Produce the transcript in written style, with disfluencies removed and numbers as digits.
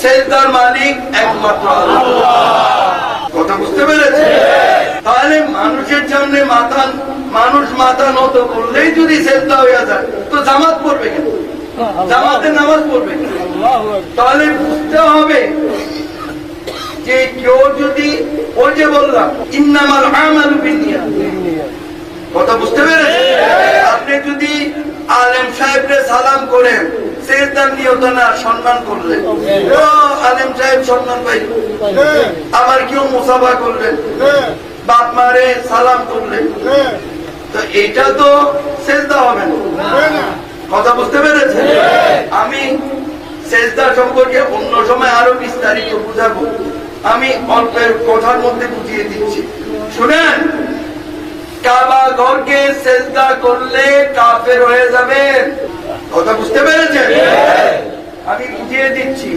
সেজদার মালিক একমাত্র আল্লাহ। কথা বুঝতে পেরেছে? তাহলে মানুষের সামনে মানুষ মাথা নত করলেই যদি সেজদা হয়ে যায়, তো জামাত পড়বে কেন? জামাতে নামাজ পড়বে কেন? তাহলে বুঝতে হবে যে কেউ যদি ওই যে বললাম ইন্নামাল আমালু বিন্নিয়াত, কথা বুঝতে পেরেছে? আপনি যদি আলেম সাহেবকে সালাম করেন, সেজদার নিয়ত না, সম্মান করলেন, আলেম সাহেব সম্মান পাইল। আবার কেউ মুসাফা করলেন, বাপ মারে সালাম করলেন, তো এটা তো সেজদা হবে না। কথা বুঝতে পেরেছে? আমি সেজদা সম্পর্কে অন্য সময় আরো বিস্তারিত বুঝাবো, আমি অল্পের কথার মধ্যে বুঝিয়ে দিচ্ছি, শুনেন। কাবা ঘরকে সেজদা করলে কাফের হয়ে যাবেন। কথা বুঝতে পেরেছেন? আমি বুঝিয়ে দিচ্ছি।